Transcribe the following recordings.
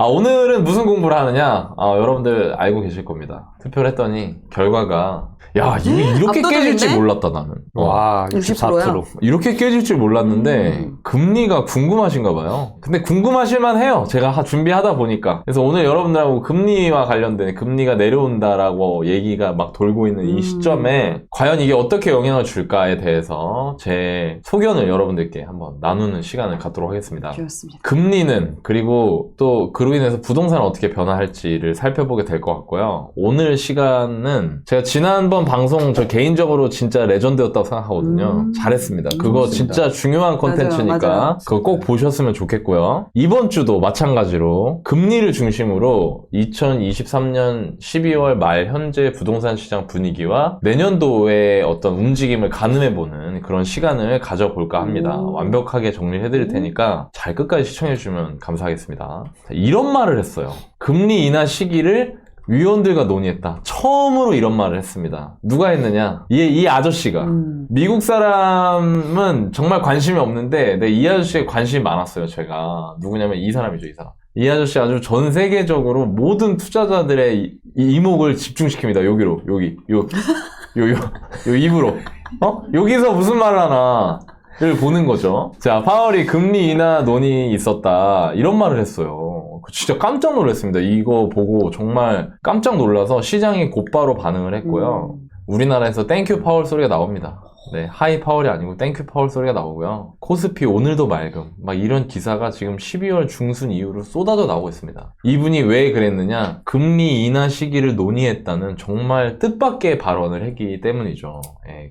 오늘은 무슨 공부를 하느냐? 여러분들 알고 계실 겁니다. 투표를 했더니 결과가 야, 이게 이렇게 압도적인데? 깨질 줄 몰랐다 나는. 와, 64%. 이렇게 깨질 줄 몰랐는데 금리가 궁금하신가 봐요. 근데 궁금하실만 해요. 제가 준비하다 보니까. 그래서 오늘 여러분들하고 금리와 관련된 금리가 내려온다라고 얘기가 막 돌고 있는 이 시점에 과연 이게 어떻게 영향을 줄까에 대해서 제 소견을 여러분들께 한번 나누는 시간을 갖도록 하겠습니다. 좋습니다. 금리는 그리고 또 그로 인해서 부동산은 어떻게 변화할지를 살펴보게 될 것 같고요. 오늘 시간은 제가 지난번 방송 저 개인적으로 진짜 레전드였다고 생각하거든요. 잘했습니다. 그거 좋습니다. 진짜 중요한 콘텐츠니까 맞아요. 그거 꼭 보셨으면 좋겠고요. 이번 주도 마찬가지로 금리를 중심으로 2023년 12월 말 현재 부동산 시장 분위기와 내년도의 어떤 움직임을 가늠해보는 그런 시간을 가져볼까 합니다. 완벽하게 정리를 해드릴 테니까 잘 끝까지 시청해주시면 감사하겠습니다. 자, 이런 말을 했어요. 금리 인하 시기를 위원들과 논의했다. 처음으로 이런 말을 했습니다. 누가 했느냐? 이 아저씨가. 미국 사람은 정말 관심이 없는데 이 아저씨에 관심이 많았어요. 제가. 누구냐면 이 사람이죠. 이 사람. 이 아저씨 아주 전 세계적으로 모든 투자자들의 이목을 집중시킵니다. 여기로. 요 입으로. 여기서 무슨 말을 하나 를 보는 거죠. 자, 파월이 금리 인하 논의 있었다. 이런 말을 했어요. 진짜 깜짝 놀랐습니다. 이거 보고 정말 깜짝 놀라서 시장이 곧바로 반응을 했고요. 우리나라에서 땡큐 파월 소리가 나옵니다. 네, 하이 파월이 아니고 땡큐 파월 소리가 나오고요. 코스피 오늘도 맑음. 막 이런 기사가 지금 12월 중순 이후로 쏟아져 나오고 있습니다. 이분이 왜 그랬느냐? 금리 인하 시기를 논의했다는 정말 뜻밖의 발언을 했기 때문이죠.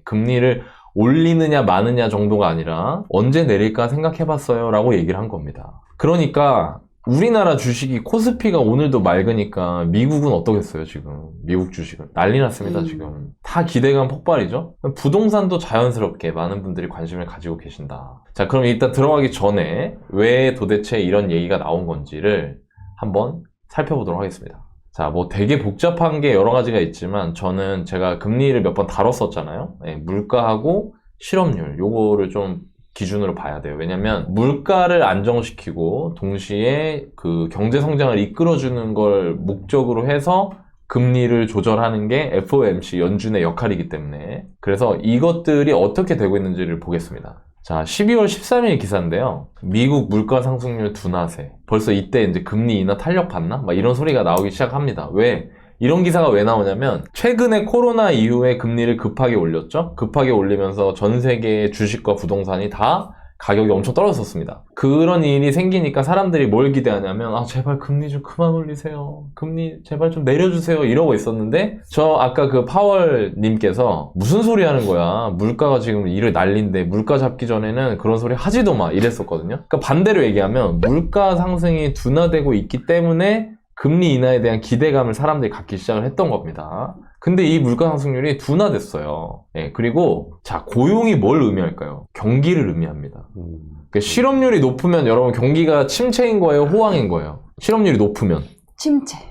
금리를 올리느냐 마느냐 정도가 아니라 언제 내릴까 생각해봤어요 라고 얘기를 한 겁니다. 그러니까 우리나라 주식이 코스피가 오늘도 맑으니까 미국은 어떠겠어요 지금. 미국 주식은 난리 났습니다. 지금 다 기대감 폭발이죠. 부동산도 자연스럽게 많은 분들이 관심을 가지고 계신다. 자, 그럼 일단 들어가기 전에 왜 도대체 이런 얘기가 나온 건지를 한번 살펴보도록 하겠습니다. 자, 뭐 되게 복잡한 게 여러 가지가 있지만 저는 제가 금리를 몇 번 다뤘었잖아요. 물가하고 실업률 요거를 좀 기준으로 봐야 돼요. 왜냐면 물가를 안정시키고 동시에 그 경제 성장을 이끌어주는 걸 목적으로 해서 금리를 조절하는 게 FOMC 연준의 역할이기 때문에 그래서 이것들이 어떻게 되고 있는지를 보겠습니다. 자, 12월 13일 기사인데요. 미국 물가 상승률 둔화세. 벌써 이때 이제 금리 인하 탄력 받나? 막 이런 소리가 나오기 시작합니다. 왜? 이런 기사가 왜 나오냐면 최근에 코로나 이후에 금리를 급하게 올렸죠. 급하게 올리면서 전 세계의 주식과 부동산이 다 가격이 엄청 떨어졌습니다. 그런 일이 생기니까 사람들이 뭘 기대하냐면 제발 금리 좀 그만 올리세요. 금리 제발 좀 내려주세요. 이러고 있었는데 저 아까 그 파월 님께서 무슨 소리 하는 거야. 물가가 지금 이를 난린데 물가 잡기 전에는 그런 소리 하지도 마 이랬었거든요. 그러니까 반대로 얘기하면 물가 상승이 둔화되고 있기 때문에 금리 인하에 대한 기대감을 사람들이 갖기 시작을 했던 겁니다. 근데 이 물가 상승률이 둔화됐어요. 그리고 자, 고용이 뭘 의미할까요? 경기를 의미합니다. 그러니까 실업률이 높으면 여러분 경기가 침체인 거예요? 호황인 거예요? 실업률이 높으면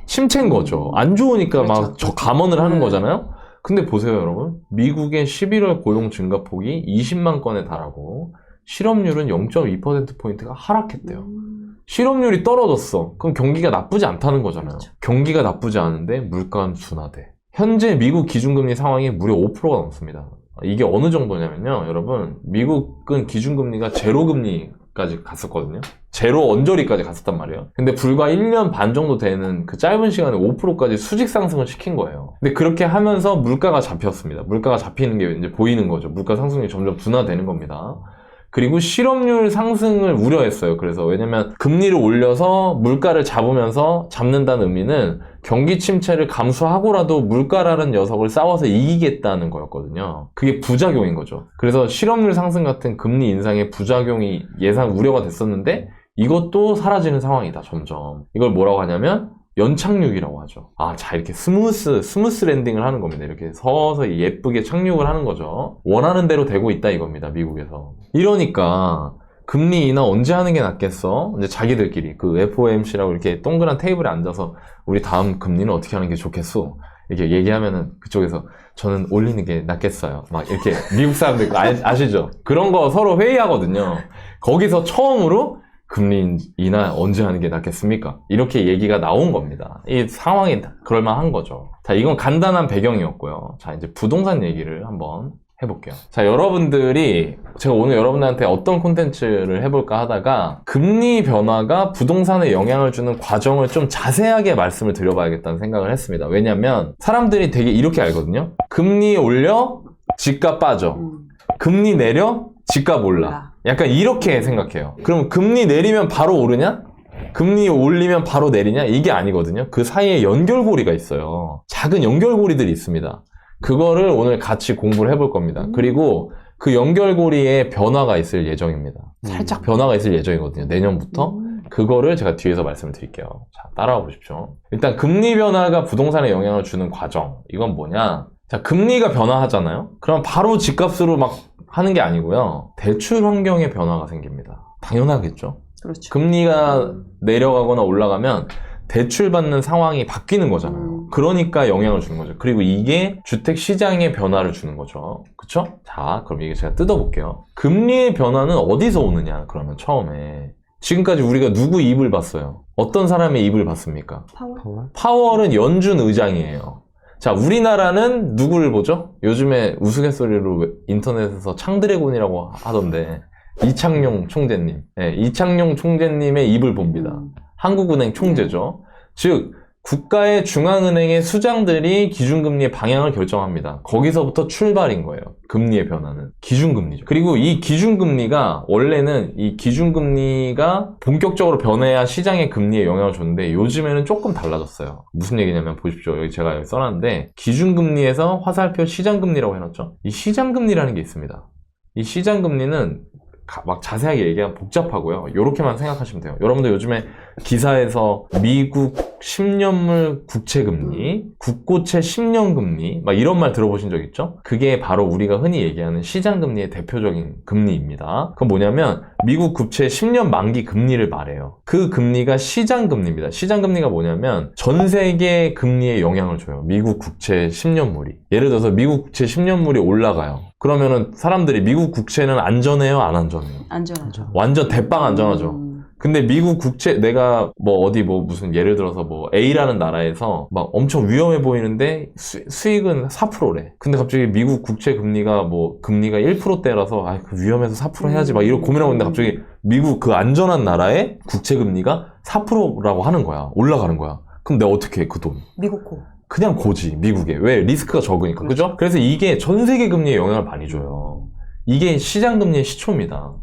침체인 거죠. 안 좋으니까 그렇죠. 막 저 감원을 하는 거잖아요. 근데 보세요 여러분. 미국의 11월 고용 증가폭이 20만 건에 달하고 실업률은 0.2%포인트가 하락했대요. 실업률이 떨어졌어. 그럼 경기가 나쁘지 않다는 거잖아요. 그렇죠. 경기가 나쁘지 않은데 물가는 둔화돼. 현재 미국 기준금리 상황이 무려 5%가 넘습니다. 이게 어느 정도냐면요. 여러분, 미국은 기준금리가 제로금리까지 갔었거든요. 제로 언저리까지 갔었단 말이에요. 근데 불과 1년 반 정도 되는 그 짧은 시간에 5%까지 수직 상승을 시킨 거예요. 근데 그렇게 하면서 물가가 잡혔습니다. 물가가 잡히는 게 이제 보이는 거죠. 물가 상승이 점점 둔화되는 겁니다. 그리고 실업률 상승을 우려했어요. 그래서 왜냐면 금리를 올려서 물가를 잡으면서 잡는다는 의미는 경기 침체를 감수하고라도 물가라는 녀석을 싸워서 이기겠다는 거였거든요. 그게 부작용인 거죠. 그래서 실업률 상승 같은 금리 인상의 부작용이 예상 우려가 됐었는데 이것도 사라지는 상황이다. 점점. 이걸 뭐라고 하냐면 연착륙이라고 하죠. 자, 이렇게 스무스 랜딩을 하는 겁니다. 이렇게 서서히 예쁘게 착륙을 하는 거죠. 원하는 대로 되고 있다 이겁니다. 미국에서. 이러니까 금리 인하 언제 하는 게 낫겠어? 이제 자기들끼리 그 FOMC라고 이렇게 동그란 테이블에 앉아서 우리 다음 금리는 어떻게 하는 게 좋겠어? 이렇게 얘기하면은 그쪽에서 저는 올리는 게 낫겠어요. 막 이렇게 미국 사람들 아시죠? 그런 거 서로 회의하거든요. 거기서 처음으로 금리 인하 언제 하는 게 낫겠습니까? 이렇게 얘기가 나온 겁니다. 이 상황이 그럴만한 거죠. 자, 이건 간단한 배경이었고요. 자, 이제 부동산 얘기를 한번 해볼게요. 자, 여러분들이 제가 오늘 여러분들한테 어떤 콘텐츠를 해볼까 하다가 금리 변화가 부동산에 영향을 주는 과정을 좀 자세하게 말씀을 드려봐야겠다는 생각을 했습니다. 왜냐면 사람들이 되게 이렇게 알거든요. 금리 올려 집값 빠져. 금리 내려 집값 올라. 약간 이렇게 생각해요. 그럼 금리 내리면 바로 오르냐? 금리 올리면 바로 내리냐? 이게 아니거든요. 그 사이에 연결고리가 있어요. 작은 연결고리들이 있습니다. 그거를 오늘 같이 공부를 해볼 겁니다. 그리고 그 연결고리에 변화가 있을 예정입니다. 살짝 변화가 있을 예정이거든요. 내년부터. 그거를 제가 뒤에서 말씀을 드릴게요. 자, 따라와 보십시오. 일단 금리 변화가 부동산에 영향을 주는 과정. 이건 뭐냐? 자, 금리가 변화하잖아요? 그럼 바로 집값으로 막 하는 게 아니고요. 대출 환경에 변화가 생깁니다. 당연하겠죠? 그렇죠. 금리가 내려가거나 올라가면 대출 받는 상황이 바뀌는 거잖아요. 그러니까 영향을 주는 거죠. 그리고 이게 주택 시장에 변화를 주는 거죠. 그쵸? 자, 그럼 이게 제가 뜯어볼게요. 금리의 변화는 어디서 오느냐, 그러면 처음에. 지금까지 우리가 누구 입을 봤어요? 어떤 사람의 입을 봤습니까? 파월은 연준 의장이에요. 자, 우리나라는 누구를 보죠? 요즘에 우스갯소리로 인터넷에서 창드래곤이라고 하던데 이창용 총재님. 네, 이창용 총재님의 입을 봅니다. 한국은행 총재죠. 즉 국가의 중앙은행의 수장들이 기준금리의 방향을 결정합니다. 거기서부터 출발인 거예요. 금리의 변화는 기준금리죠. 그리고 이 기준금리가 원래는 이 기준금리가 본격적으로 변해야 시장의 금리에 영향을 줬는데 요즘에는 조금 달라졌어요. 무슨 얘기냐면 보십시오. 여기 제가 여기 써놨는데 기준금리에서 화살표 시장금리라고 해놨죠. 이 시장금리라는 게 있습니다. 이 시장금리는 막 자세하게 얘기하면 복잡하고요. 요렇게만 생각하시면 돼요. 여러분들 요즘에 기사에서 미국 10년물 국채금리, 국고채 10년금리 막 이런 말 들어보신 적 있죠? 그게 바로 우리가 흔히 얘기하는 시장금리의 대표적인 금리입니다. 그건 뭐냐면 미국 국채 10년 만기 금리를 말해요. 그 금리가 시장금리입니다. 시장금리가 뭐냐면 전 세계 금리에 영향을 줘요. 미국 국채 10년물이. 예를 들어서 미국 국채 10년물이 올라가요. 그러면은 사람들이 미국 국채는 안전해요? 안 안전해요? 안전하죠. 완전 대빵 안전하죠. 근데 미국 국채, 내가 뭐 어디 뭐 무슨 예를 들어서 뭐 A라는 나라에서 막 엄청 위험해 보이는데 수익은 4%래. 근데 갑자기 미국 국채 금리가 뭐 금리가 1%대라서 아, 그 위험해서 4% 해야지 막 이러고 고민하고 있는데 갑자기 미국 그 안전한 나라의 국채 금리가 4%라고 하는 거야. 올라가는 거야. 그럼 내가 어떻게 해, 그 돈? 미국 고. 그냥 고지, 미국에. 왜? 리스크가 적으니까. 그죠? 그래서 이게 전 세계 금리에 영향을 많이 줘요. 이게 시장 금리의 시초입니다.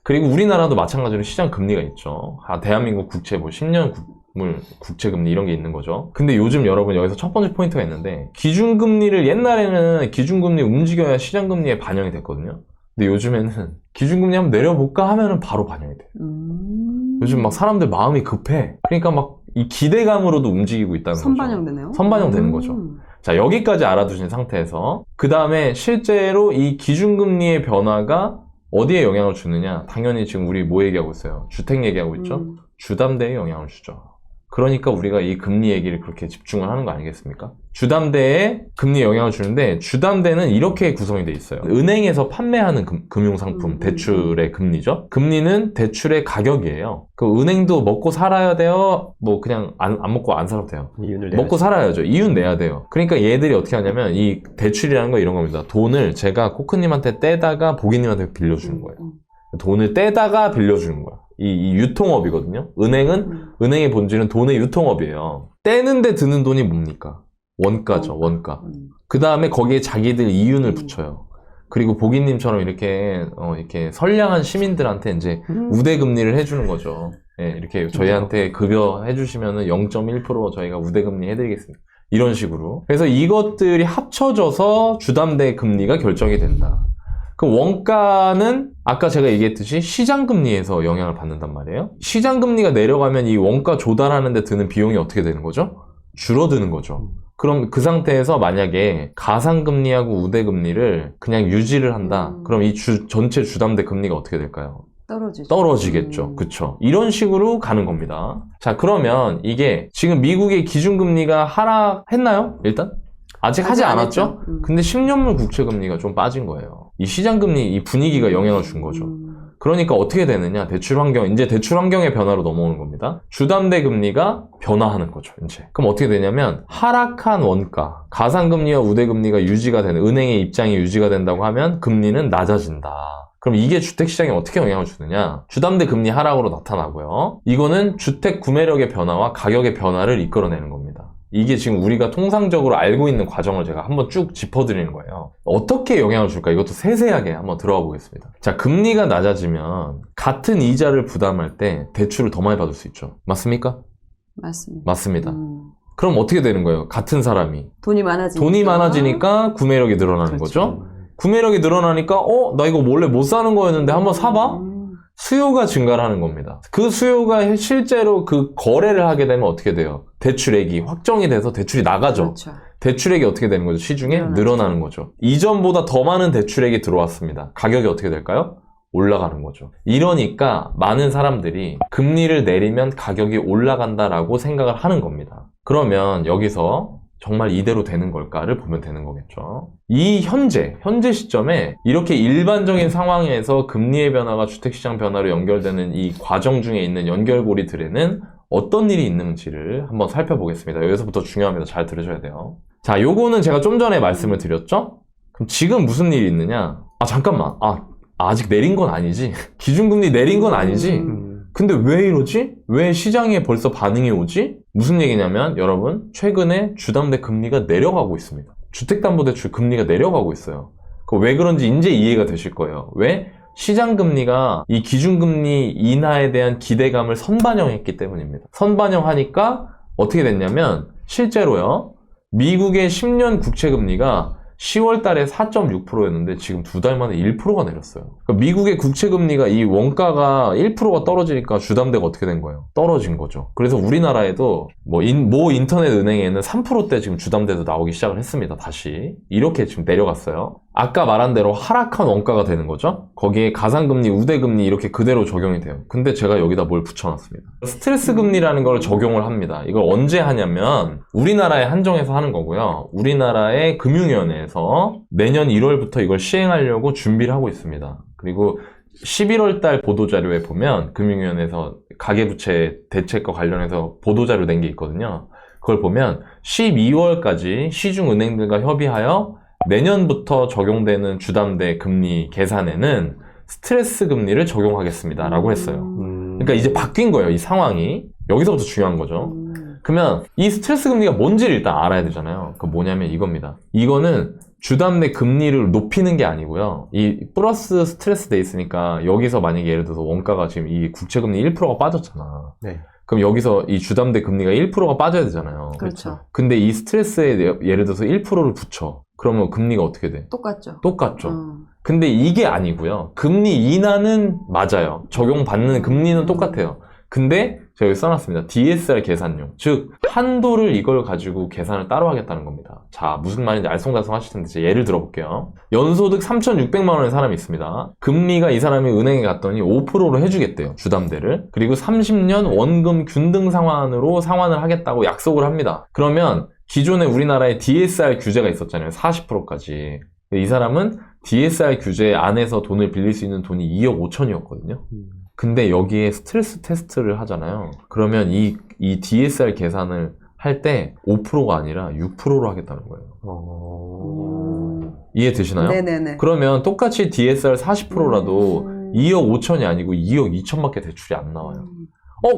그리고 우리나라도 마찬가지로 시장 금리가 있죠. 대한민국 국채 뭐 10년 물 국채 금리 이런 게 있는 거죠. 근데 요즘 여러분 여기서 첫 번째 포인트가 있는데 기준금리를 옛날에는 기준금리 움직여야 시장 금리에 반영이 됐거든요. 근데 요즘에는 기준금리 한번 내려볼까 하면은 바로 반영이 돼요. 요즘 막 사람들 마음이 급해. 그러니까 막 이 기대감으로도 움직이고 있다는 거죠. 선반영되네요. 선반영되는 거죠. 자, 여기까지 알아두신 상태에서 그 다음에 실제로 이 기준금리의 변화가 어디에 영향을 주느냐? 당연히 지금 우리 뭐 얘기하고 있어요? 주택 얘기하고 있죠? 주담대에 영향을 주죠. 그러니까 우리가 이 금리 얘기를 그렇게 집중을 하는 거 아니겠습니까? 주담대에 금리에 영향을 주는데 주담대는 이렇게 구성이 돼 있어요. 은행에서 판매하는 금융상품, 대출의 금리죠. 금리는 대출의 가격이에요. 그 은행도 먹고 살아야 돼요? 뭐 그냥 안 먹고 안 살아도 돼요. 이윤을 먹고 살아야죠. 이윤 내야 돼요. 그러니까 얘들이 어떻게 하냐면 이 대출이라는 거 이런 겁니다. 돈을 제가 코크님한테 떼다가 보기님한테 빌려주는 거예요. 돈을 떼다가 빌려주는 거야. 이 유통업이거든요. 은행의 본질은 돈의 유통업이에요. 떼는데 드는 돈이 뭡니까? 원가죠, 원가. 그 다음에 거기에 자기들 이윤을 붙여요. 그리고 보기님처럼 이렇게 선량한 시민들한테 이제 우대금리를 해주는 거죠. 예, 이렇게 저희한테 급여 해주시면은 0.1% 저희가 우대금리 해드리겠습니다. 이런 식으로. 그래서 이것들이 합쳐져서 주담대 금리가 결정이 된다. 그 원가는 아까 제가 얘기했듯이 시장금리에서 영향을 받는단 말이에요. 시장금리가 내려가면 이 원가 조달하는 데 드는 비용이 어떻게 되는 거죠? 줄어드는 거죠. 그럼 그 상태에서 만약에 가상금리하고 우대금리를 그냥 유지를 한다. 그럼 이 전체 주담대 금리가 어떻게 될까요? 떨어지겠죠. 그쵸? 이런 식으로 가는 겁니다. 자, 그러면 이게 지금 미국의 기준금리가 하락했나요? 일단? 아직 하지 않았죠? 근데 10년물 국채금리가 좀 빠진 거예요. 이 시장금리, 이 분위기가 영향을 준 거죠. 그러니까 어떻게 되느냐? 대출 환경, 이제 대출 환경의 변화로 넘어오는 겁니다. 주담대 금리가 변화하는 거죠, 이제. 그럼 어떻게 되냐면, 하락한 원가, 가상금리와 우대금리가 유지가 되는, 은행의 입장이 유지가 된다고 하면 금리는 낮아진다. 그럼 이게 주택시장에 어떻게 영향을 주느냐? 주담대 금리 하락으로 나타나고요. 이거는 주택 구매력의 변화와 가격의 변화를 이끌어내는 겁니다. 이게 지금 우리가 통상적으로 알고 있는 과정을 제가 한번 쭉 짚어드리는 거예요. 어떻게 영향을 줄까? 이것도 세세하게 한번 들어가 보겠습니다. 자, 금리가 낮아지면 같은 이자를 부담할 때 대출을 더 많이 받을 수 있죠. 맞습니까? 맞습니다. 맞습니다. 그럼 어떻게 되는 거예요? 같은 사람이. 돈이 많아지니까 구매력이 늘어나는 그렇죠. 거죠. 구매력이 늘어나니까 나 이거 원래 못 사는 거였는데 한번 사봐? 수요가 증가를 하는 겁니다. 그 수요가 실제로 그 거래를 하게 되면 어떻게 돼요? 대출액이 확정이 돼서 대출이 나가죠. 그렇죠. 대출액이 어떻게 되는 거죠? 시중에 늘어나는 거죠. 이전보다 더 많은 대출액이 들어왔습니다. 가격이 어떻게 될까요? 올라가는 거죠. 이러니까 많은 사람들이 금리를 내리면 가격이 올라간다라고 생각을 하는 겁니다. 그러면 여기서 정말 이대로 되는 걸까를 보면 되는 거겠죠. 이 현재 시점에 이렇게 일반적인 상황에서 금리의 변화가 주택시장 변화로 연결되는 이 과정 중에 있는 연결고리들에는 어떤 일이 있는지를 한번 살펴보겠습니다. 여기서부터 중요합니다. 잘 들으셔야 돼요. 자, 요거는 제가 좀 전에 말씀을 드렸죠? 그럼 지금 무슨 일이 있느냐? 잠깐만. 아직 내린 건 아니지? 기준금리 내린 건 아니지? 근데 왜 이러지? 왜 시장에 벌써 반응이 오지? 무슨 얘기냐면 여러분, 최근에 주담대 금리가 내려가고 있습니다. 주택담보대출 금리가 내려가고 있어요. 왜 그런지 이제 이해가 되실 거예요. 왜? 시장금리가 이 기준금리 인하에 대한 기대감을 선반영했기 때문입니다. 선반영하니까 어떻게 됐냐면 실제로요, 미국의 10년 국채금리가 10월 달에 4.6%였는데 지금 2달 만에 1%가 내렸어요. 그러니까 미국의 국채금리가 이 원가가 1%가 떨어지니까 주담대가 어떻게 된 거예요? 떨어진 거죠. 그래서 우리나라에도 모 인터넷 은행에는 3%대 지금 주담대도 나오기 시작을 했습니다. 다시. 이렇게 지금 내려갔어요. 아까 말한 대로 하락한 원가가 되는 거죠. 거기에 가상금리, 우대금리 이렇게 그대로 적용이 돼요. 근데 제가 여기다 뭘 붙여놨습니다. 스트레스 금리라는 걸 적용을 합니다. 이걸 언제 하냐면 우리나라에 한정해서 하는 거고요. 우리나라의 금융위원회에서 내년 1월부터 이걸 시행하려고 준비를 하고 있습니다. 그리고 11월 달 보도자료에 보면 금융위원회에서 가계부채 대책과 관련해서 보도자료 낸 게 있거든요. 그걸 보면 12월까지 시중은행들과 협의하여 내년부터 적용되는 주담대 금리 계산에는 스트레스 금리를 적용하겠습니다 라고 했어요. 그러니까 이제 바뀐 거예요, 이 상황이. 여기서부터 중요한 거죠. 그러면 이 스트레스 금리가 뭔지를 일단 알아야 되잖아요. 그 뭐냐면 이겁니다. 이거는 주담대 금리를 높이는 게 아니고요. 이 플러스 스트레스 돼 있으니까 여기서 만약에 예를 들어서 원가가 지금 이 국채금리 1%가 빠졌잖아. 네. 그럼 여기서 이 주담대 금리가 1%가 빠져야 되잖아요. 그렇죠. 근데 이 스트레스에 예를 들어서 1%를 붙여. 그러면 금리가 어떻게 돼? 똑같죠. 똑같죠. 근데 이게 아니고요. 금리 인하는 맞아요. 적용받는 금리는 똑같아요. 근데 제가 여기 써놨습니다. DSR 계산용. 즉 한도를 이걸 가지고 계산을 따로 하겠다는 겁니다. 자, 무슨 말인지 알쏭달쏭 하실 텐데 제가 예를 들어볼게요. 연소득 3,600만 원의 사람이 있습니다. 금리가 이 사람이 은행에 갔더니 5%로 해주겠대요. 주담대를. 그리고 30년 원금 균등 상환으로 상환을 하겠다고 약속을 합니다. 그러면 기존에 우리나라에 DSR 규제가 있었잖아요. 40%까지. 이 사람은 DSR 규제 안에서 돈을 빌릴 수 있는 돈이 2억 5천이었거든요. 근데 여기에 스트레스 테스트를 하잖아요. 그러면 이 DSR 계산을 할 때 5%가 아니라 6%로 하겠다는 거예요. 이해되시나요? 네네네. 그러면 똑같이 DSR 40%라도 2억 5천이 아니고 2억 2천밖에 대출이 안 나와요.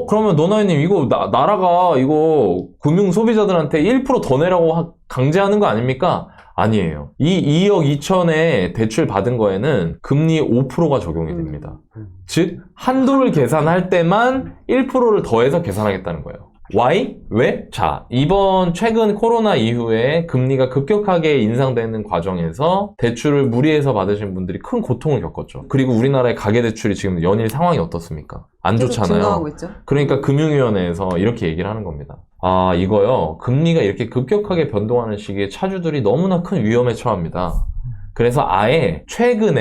그러면 노나이님 이거 나라가 이거 금융 소비자들한테 1% 더 내라고 강제하는 거 아닙니까? 아니에요. 이 2억 2천에 대출 받은 거에는 금리 5%가 적용이 됩니다. 즉 한도를 계산할 때만 1%를 더해서 계산하겠다는 거예요. Why? 왜? 자, 이번 최근 코로나 이후에 금리가 급격하게 인상되는 과정에서 대출을 무리해서 받으신 분들이 큰 고통을 겪었죠. 그리고 우리나라의 가계대출이 지금 연일 상황이 어떻습니까? 안 좋잖아요. 증가하고 있죠. 그러니까 금융위원회에서 이렇게 얘기를 하는 겁니다. 이거요. 금리가 이렇게 급격하게 변동하는 시기에 차주들이 너무나 큰 위험에 처합니다. 그래서 아예 최근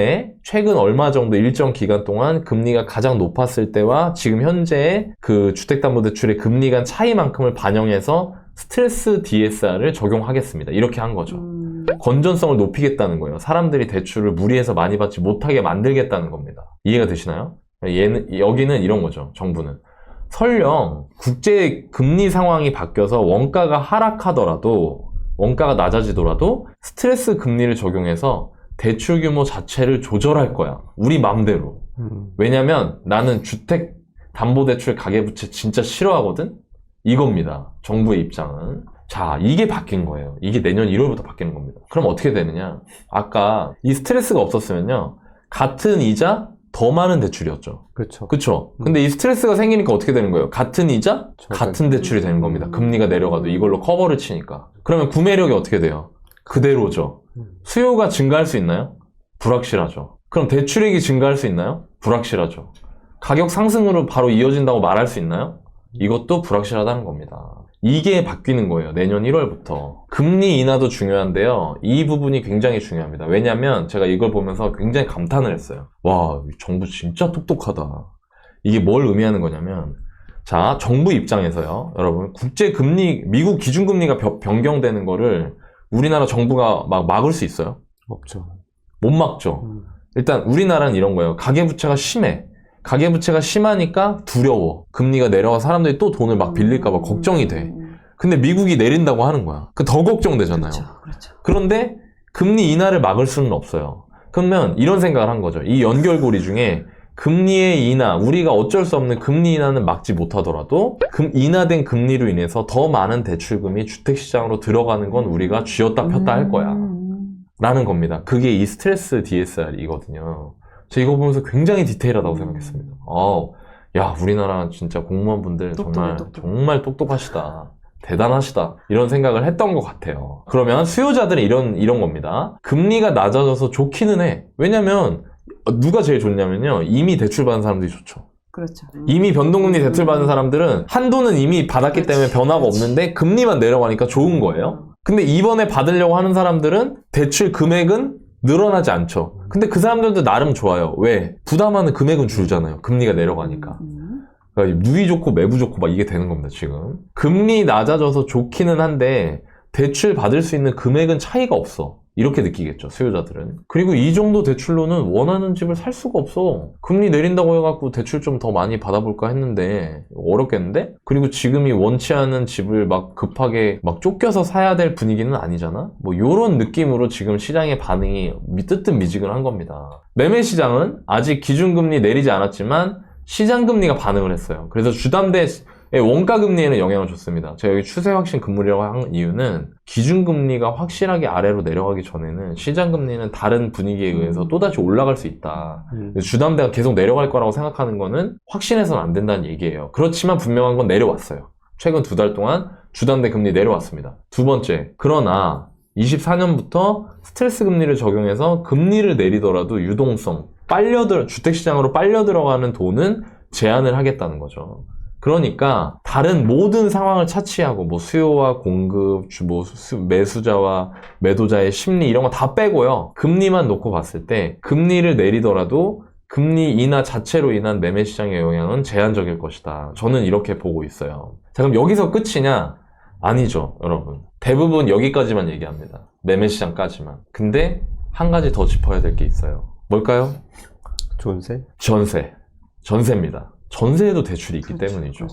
얼마 정도 일정 기간 동안 금리가 가장 높았을 때와 지금 현재의 그 주택담보대출의 금리 간 차이만큼을 반영해서 스트레스 DSR을 적용하겠습니다. 이렇게 한 거죠. 건전성을 높이겠다는 거예요. 사람들이 대출을 무리해서 많이 받지 못하게 만들겠다는 겁니다. 이해가 되시나요? 여기는 이런 거죠. 정부는. 설령 국제 금리 상황이 바뀌어서 원가가 하락하더라도, 원가가 낮아지더라도 스트레스 금리를 적용해서 대출 규모 자체를 조절할 거야. 우리 맘대로. 왜냐면 나는 주택담보대출 가계부채 진짜 싫어하거든? 이겁니다. 정부의 입장은. 자, 이게 바뀐 거예요. 이게 내년 1월부터 바뀌는 겁니다. 그럼 어떻게 되느냐? 아까 이 스트레스가 없었으면요, 같은 이자 더 많은 대출이었죠. 그렇죠. 그쵸? 근데 이 스트레스가 생기니까 어떻게 되는 거예요? 같은 이자, 같은 대출이 되는 겁니다. 금리가 내려가도 이걸로 커버를 치니까. 그러면 구매력이 어떻게 돼요? 그대로죠. 수요가 증가할 수 있나요? 불확실하죠. 그럼 대출액이 증가할 수 있나요? 불확실하죠. 가격 상승으로 바로 이어진다고 말할 수 있나요? 이것도 불확실하다는 겁니다. 이게 바뀌는 거예요. 내년 1월부터. 금리 인하도 중요한데요. 이 부분이 굉장히 중요합니다. 왜냐면 제가 이걸 보면서 굉장히 감탄을 했어요. 와, 정부 진짜 똑똑하다. 이게 뭘 의미하는 거냐면, 자, 정부 입장에서요. 여러분, 미국 기준금리가 변경되는 거를 우리나라 정부가 막 막을 수 있어요? 없죠. 못 막죠. 일단 우리나라는 이런 거예요. 가계부채가 심해. 가계부채가 심하니까 두려워. 금리가 내려가 사람들이 또 돈을 막 빌릴까봐 걱정이 돼. 근데 미국이 내린다고 하는 거야. 더 걱정되잖아요. 그렇죠. 그런데 금리 인하를 막을 수는 없어요. 그러면 이런 생각을 한 거죠. 이 연결고리 중에 금리의 인하, 우리가 어쩔 수 없는 금리 인하는 막지 못하더라도 인하된 금리로 인해서 더 많은 대출금이 주택시장으로 들어가는 건 우리가 쥐었다 폈다 할 거야. 라는 겁니다. 그게 이 스트레스 DSR이거든요. 저 이거 보면서 굉장히 디테일하다고 생각했습니다. 야, 우리나라 진짜 공무원분들 정말 똑똑하시다. 대단하시다. 이런 생각을 했던 것 같아요. 그러면 수요자들은 이런 겁니다. 금리가 낮아져서 좋기는 해. 왜냐면 누가 제일 좋냐면요. 이미 대출 받은 사람들이 좋죠. 그렇죠. 이미 변동금리 대출 받은 사람들은 한도는 이미 받았기 때문에 변화가 없는데 금리만 내려가니까 좋은 거예요. 근데 이번에 받으려고 하는 사람들은 대출 금액은 늘어나지 않죠. 근데 그 사람들도 나름 좋아요. 왜? 부담하는 금액은 줄잖아요. 금리가 내려가니까. 그러니까 누이 좋고 매부 좋고 막 이게 되는 겁니다, 지금. 금리 낮아져서 좋기는 한데 대출 받을 수 있는 금액은 차이가 없어. 이렇게 느끼겠죠, 수요자들은. 그리고 이 정도 대출로는 원하는 집을 살 수가 없어. 금리 내린다고 해갖고 대출 좀 더 많이 받아볼까 했는데 어렵겠는데? 그리고 지금이 원치 않은 집을 막 급하게 막 쫓겨서 사야 될 분위기는 아니잖아? 뭐 요런 느낌으로 지금 시장의 반응이 뜨뜻미지근한 겁니다. 매매 시장은 아직 기준금리 내리지 않았지만 시장금리가 반응을 했어요. 그래서 주담대의 원가금리에는 영향을 줬습니다. 제가 여기 추세 확신 금리라고 한 이유는 기준금리가 확실하게 아래로 내려가기 전에는 시장금리는 다른 분위기에 의해서 또다시 올라갈 수 있다. 주담대가 계속 내려갈 거라고 생각하는 거는 확신해서는 안 된다는 얘기예요. 그렇지만 분명한 건 내려왔어요. 최근 2달 동안 주담대 금리 내려왔습니다. 두 번째, 그러나 24년부터 스트레스 금리를 적용해서 금리를 내리더라도 유동성, 주택시장으로 빨려 들어가는 돈은 제한을 하겠다는 거죠. 그러니까 다른 모든 상황을 차치하고 뭐 수요와 공급, 매수자와 매도자의 심리 이런 거 다 빼고요. 금리만 놓고 봤을 때 금리를 내리더라도 금리 인하 자체로 인한 매매 시장의 영향은 제한적일 것이다. 저는 이렇게 보고 있어요. 자, 그럼 여기서 끝이냐? 아니죠, 여러분. 대부분 여기까지만 얘기합니다. 매매 시장까지만. 근데 한 가지 더 짚어야 될 게 있어요. 뭘까요? 전세입니다. 전세에도 대출이 있기 때문이죠.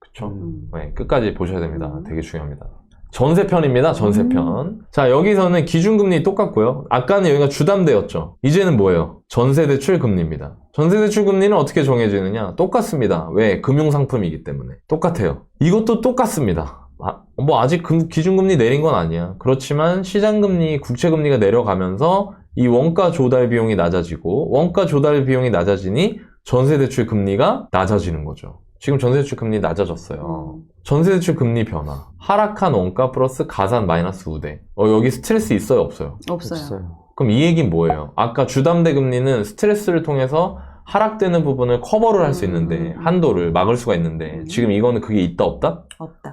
그렇죠? 네, 끝까지 보셔야 됩니다. 되게 중요합니다. 전세편입니다. 전세편. 자, 여기서는 기준금리 똑같고요. 아까는 여기가 주담대였죠. 이제는 뭐예요? 전세대출 금리입니다. 전세대출 금리는 어떻게 정해지느냐? 똑같습니다. 왜? 금융상품이기 때문에. 똑같아요. 이것도 똑같습니다. 아직 기준금리 내린 건 아니야. 그렇지만 시장금리, 국채금리가 내려가면서 이 원가 조달 비용이 낮아지고, 원가 조달 비용이 낮아지니 전세대출 금리가 낮아지는 거죠. 지금 전세대출 금리 낮아졌어요. 전세대출 금리 변화. 하락한 원가 플러스 가산 마이너스 우대. 여기 스트레스 있어요, 없어요? 없어요. 그럼 이 얘기는 뭐예요? 아까 주담대 금리는 스트레스를 통해서 하락되는 부분을 커버를 할 수 있는데, 한도를 막을 수가 있는데, 지금 이거는 그게 있다, 없다?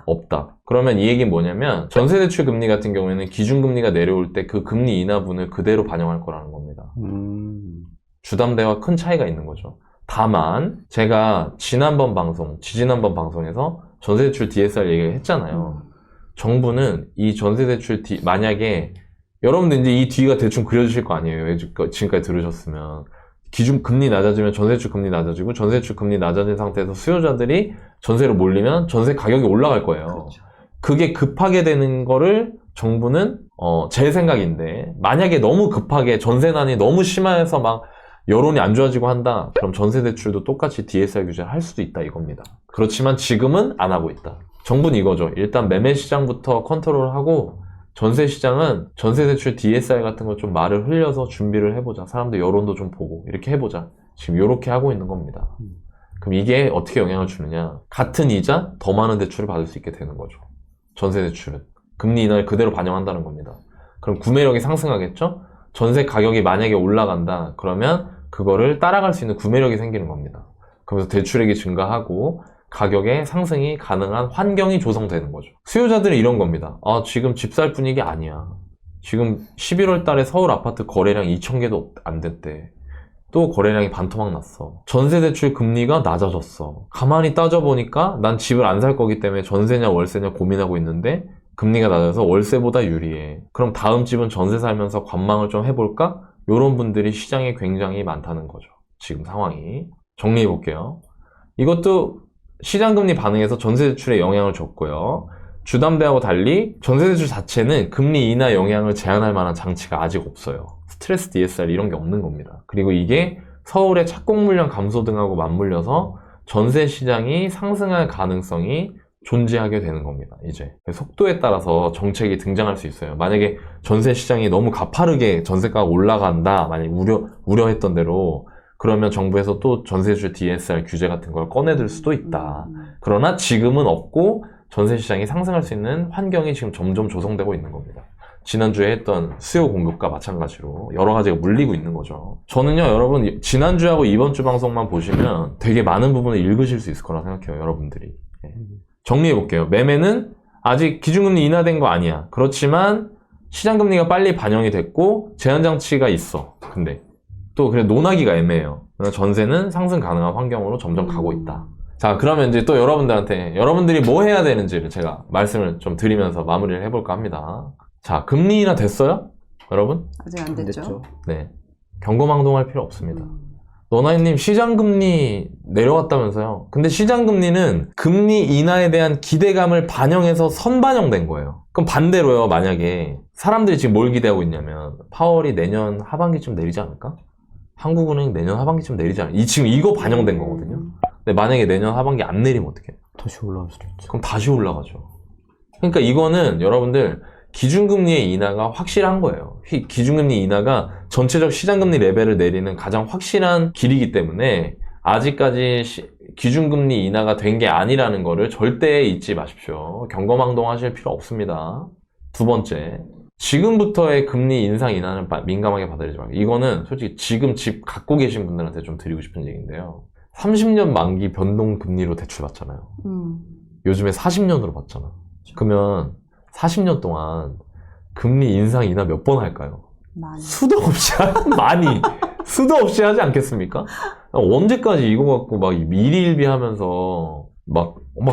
없다. 그러면 이 얘기는 뭐냐면, 전세대출 금리 같은 경우에는 기준금리가 내려올 때 그 금리 인하분을 그대로 반영할 거라는 겁니다. 주담대와 큰 차이가 있는 거죠. 다만 제가 지지난번 방송에서 전세대출 DSR 얘기를 했잖아요. 정부는 이 전세대출 만약에 여러분들 이제 이 뒤가 대충 그려주실 거 아니에요. 지금까지 들으셨으면. 기준 금리 낮아지면 전세대출 금리 낮아지고 전세대출 금리 낮아진 상태에서 수요자들이 전세로 몰리면 전세 가격이 올라갈 거예요. 그렇죠. 그게 급하게 되는 거를 정부는 제 생각인데 만약에 너무 급하게 전세난이 너무 심해서 막 여론이 안 좋아지고 한다. 그럼 전세대출도 똑같이 DSR 규제를 할 수도 있다 이겁니다. 그렇지만 지금은 안 하고 있다. 정부는 이거죠. 일단 매매 시장부터 컨트롤하고 전세 시장은 전세대출 DSR 같은 거 좀 말을 흘려서 준비를 해보자. 사람들 여론도 좀 보고 이렇게 해보자. 지금 이렇게 하고 있는 겁니다. 그럼 이게 어떻게 영향을 주느냐. 같은 이자 더 많은 대출을 받을 수 있게 되는 거죠. 전세대출은. 금리 인하를 그대로 반영한다는 겁니다. 그럼 구매력이 상승하겠죠? 전세 가격이 만약에 올라간다. 그러면 그거를 따라갈 수 있는 구매력이 생기는 겁니다. 그러면서 대출액이 증가하고 가격의 상승이 가능한 환경이 조성되는 거죠. 수요자들은 이런 겁니다. 지금 집 살 분위기 아니야. 지금 11월 달에 서울 아파트 거래량 2,000개도 안 됐대. 또 거래량이 반토막 났어. 전세대출 금리가 낮아졌어. 가만히 따져보니까 난 집을 안 살 거기 때문에 전세냐 월세냐 고민하고 있는데 금리가 낮아서 월세보다 유리해. 그럼 다음 집은 전세 살면서 관망을 좀 해볼까? 이런 분들이 시장에 굉장히 많다는 거죠. 지금 상황이. 정리해볼게요. 이것도 시장금리 반응에서 전세대출에 영향을 줬고요. 주담대하고 달리 전세대출 자체는 금리 인하 영향을 제한할 만한 장치가 아직 없어요. 스트레스 DSR 이런 게 없는 겁니다. 그리고 이게 서울의 착공 물량 감소 등하고 맞물려서 전세 시장이 상승할 가능성이 존재하게 되는 겁니다. 이제 속도에 따라서 정책이 등장할 수 있어요. 만약에 전세 시장이 너무 가파르게 전세가가 올라간다, 만약에 우려했던 대로, 그러면 정부에서 또 전세대출 DSR 규제 같은 걸 꺼내들 수도 있다. 그러나 지금은 없고 전세 시장이 상승할 수 있는 환경이 지금 점점 조성되고 있는 겁니다. 지난주에 했던 수요 공급과 마찬가지로 여러 가지가 물리고 있는 거죠. 저는요, 여러분, 지난주하고 이번 주 방송만 보시면 되게 많은 부분을 읽으실 수 있을 거라 생각해요, 여러분들이. 정리해볼게요. 매매는 아직 기준금리 인하된 거 아니야. 그렇지만 시장금리가 빨리 반영이 됐고 제한장치가 있어. 근데 또 그래 논하기가 애매해요. 전세는 상승 가능한 환경으로 점점 가고 있다. 자, 그러면 이제 또 여러분들이 뭐 해야 되는지를 제가 말씀을 좀 드리면서 마무리를 해볼까 합니다. 자, 금리 인하 됐어요? 여러분? 아직 안 됐죠. 네. 경고망동할 필요 없습니다. 너나이님 시장금리 내려갔다면서요? 근데 시장금리는 금리 인하에 대한 기대감을 반영해서 선반영된 거예요. 그럼 반대로요, 만약에 사람들이 지금 뭘 기대하고 있냐면 파월이 내년 하반기쯤 내리지 않을까? 한국은행 내년 하반기쯤 내리지 않을까? 지금 이거 반영된 거거든요. 근데 만약에 내년 하반기 안 내리면 어떡해? 다시 올라갈 수도 있지. 그럼 다시 올라가죠. 그러니까 이거는 여러분들 기준금리의 인하가 확실한 거예요. 기준금리 인하가 전체적 시장금리 레벨을 내리는 가장 확실한 길이기 때문에 아직까지 기준금리 인하가 된 게 아니라는 거를 절대 잊지 마십시오. 경거망동하실 필요 없습니다. 두 번째, 지금부터의 금리 인상 인하는 민감하게 받아들이지 말고, 이거는 솔직히 지금 집 갖고 계신 분들한테 좀 드리고 싶은 얘기인데요. 30년 만기 변동금리로 대출 받잖아요. 요즘에 40년으로 받잖아. 그러면 40년 동안 금리 인상 인하 몇 번 할까요? 많이. 수도 없이 하지 않겠습니까? 언제까지 이거 갖고 막 일희일비 하면서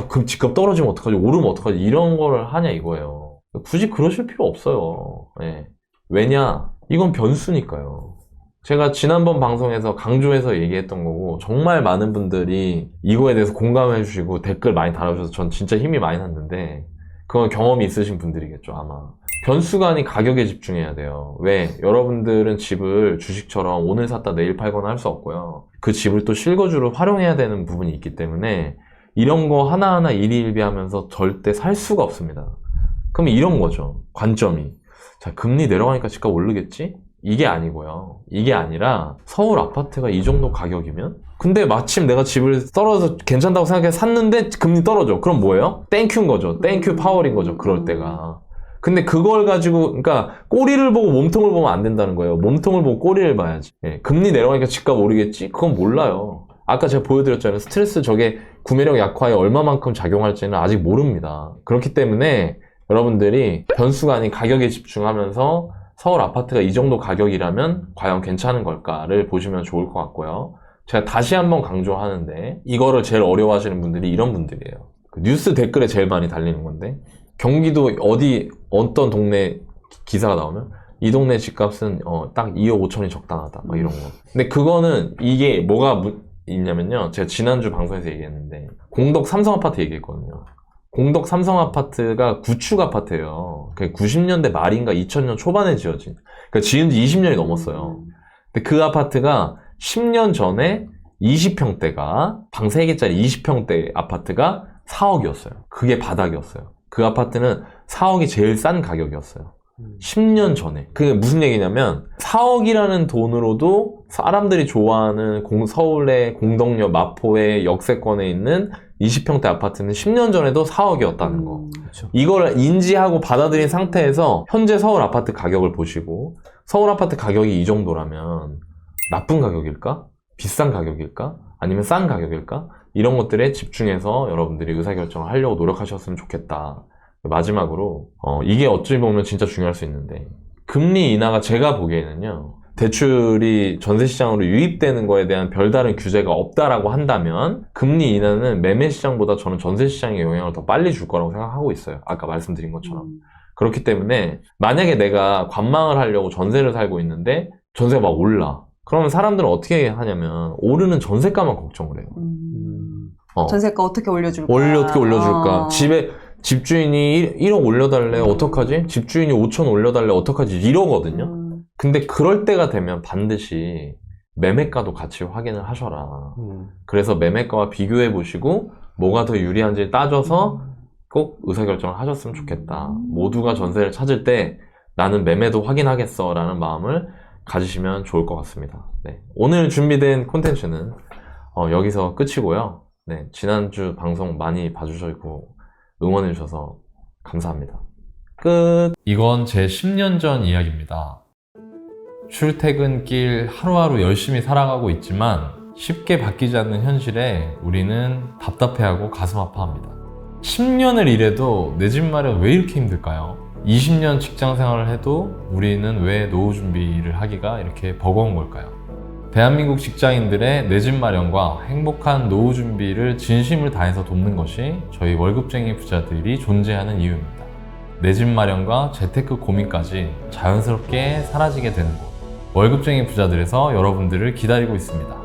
그 집값 떨어지면 어떡하지, 오르면 어떡하지, 이런 거를 하냐 이거예요. 굳이 그러실 필요 없어요. 네. 왜냐? 이건 변수니까요. 제가 지난번 방송에서 강조해서 얘기했던 거고, 정말 많은 분들이 이거에 대해서 공감해 주시고 댓글 많이 달아주셔서 전 진짜 힘이 많이 났는데, 그건 경험이 있으신 분들이겠죠, 아마. 변수가 아닌 가격에 집중해야 돼요. 왜? 여러분들은 집을 주식처럼 오늘 샀다 내일 팔거나 할 수 없고요. 그 집을 또 실거주로 활용해야 되는 부분이 있기 때문에 이런 거 하나하나 일희일비 하면서 절대 살 수가 없습니다. 그럼 이런 거죠, 관점이. 자, 금리 내려가니까 집값 오르겠지? 이게 아니고요. 이게 아니라 서울 아파트가 이 정도 가격이면? 근데 마침 내가 집을 떨어져서 괜찮다고 생각해서 샀는데 금리 떨어져. 그럼 뭐예요? 땡큐인 거죠. 땡큐 파월인 거죠. 그럴 때가. 근데 그걸 가지고, 그러니까 꼬리를 보고 몸통을 보면 안 된다는 거예요. 몸통을 보고 꼬리를 봐야지. 예, 금리 내려가니까 집값 오르겠지? 그건 몰라요. 아까 제가 보여드렸잖아요. 스트레스 저게 구매력 약화에 얼마만큼 작용할지는 아직 모릅니다. 그렇기 때문에 여러분들이 변수가 아닌 가격에 집중하면서 서울 아파트가 이 정도 가격이라면 과연 괜찮은 걸까를 보시면 좋을 것 같고요. 제가 다시 한번 강조하는데, 이거를 제일 어려워하시는 분들이 이런 분들이에요. 그 뉴스 댓글에 제일 많이 달리는 건데, 경기도 어떤 동네 기사가 나오면 이 동네 집값은 딱 2억 5천이 적당하다. 막 이런 거. 근데 그거는 이게 뭐가 있냐면요. 제가 지난주 방송에서 얘기했는데 공덕 삼성 아파트 얘기했거든요. 공덕 삼성 아파트가 구축 아파트예요. 90년대 말인가 2000년 초반에 지어진. 그러니까 지은 지 20년이 넘었어요. 근데 그 아파트가 10년 전에 20평대가 방 3개짜리 20평대 아파트가 4억이었어요. 그게 바닥이었어요. 그 아파트는 4억이 제일 싼 가격이었어요. 10년 전에. 그게 무슨 얘기냐면 4억이라는 돈으로도 사람들이 좋아하는 서울의 공덕역 마포의 역세권에 있는 20평대 아파트는 10년 전에도 4억이었다는 거. 그렇죠. 이걸 인지하고 받아들인 상태에서 현재 서울 아파트 가격을 보시고 서울 아파트 가격이 이 정도라면 나쁜 가격일까? 비싼 가격일까? 아니면 싼 가격일까? 이런 것들에 집중해서 여러분들이 의사결정을 하려고 노력하셨으면 좋겠다. 마지막으로 이게 어찌 보면 진짜 중요할 수 있는데 금리 인하가 제가 보기에는요. 대출이 전세시장으로 유입되는 거에 대한 별다른 규제가 없다라고 한다면 금리 인하는 매매시장보다 저는 전세시장에 영향을 더 빨리 줄 거라고 생각하고 있어요. 아까 말씀드린 것처럼. 그렇기 때문에 만약에 내가 관망을 하려고 전세를 살고 있는데 전세가 막 올라. 그러면 사람들은 어떻게 하냐면 오르는 전세가만 걱정을 해요. 전세가 어떻게 올려줄까? 어떻게 올려줄까? 집주인이 1억 올려달래 어떡하지? 집주인이 5천 올려달래 어떡하지? 이러거든요. 근데 그럴 때가 되면 반드시 매매가도 같이 확인을 하셔라. 그래서 매매가와 비교해 보시고 뭐가 더 유리한지 따져서 꼭 의사결정을 하셨으면 좋겠다. 모두가 전세를 찾을 때 나는 매매도 확인하겠어 라는 마음을 가지시면 좋을 것 같습니다. 네. 오늘 준비된 콘텐츠는 여기서 끝이고요. 네. 지난주 방송 많이 봐주시고 응원해 주셔서 감사합니다. 끝. 이건 제 10년 전 이야기입니다. 출퇴근길 하루하루 열심히 살아가고 있지만 쉽게 바뀌지 않는 현실에 우리는 답답해하고 가슴 아파합니다. 10년을 일해도 내 집 마련 왜 이렇게 힘들까요? 20년 직장 생활을 해도 우리는 왜 노후 준비를 하기가 이렇게 버거운 걸까요? 대한민국 직장인들의 내 집 마련과 행복한 노후 준비를 진심을 다해서 돕는 것이 저희 월급쟁이 부자들이 존재하는 이유입니다. 내 집 마련과 재테크 고민까지 자연스럽게 사라지게 되는 곳. 월급쟁이 부자들에서 여러분들을 기다리고 있습니다.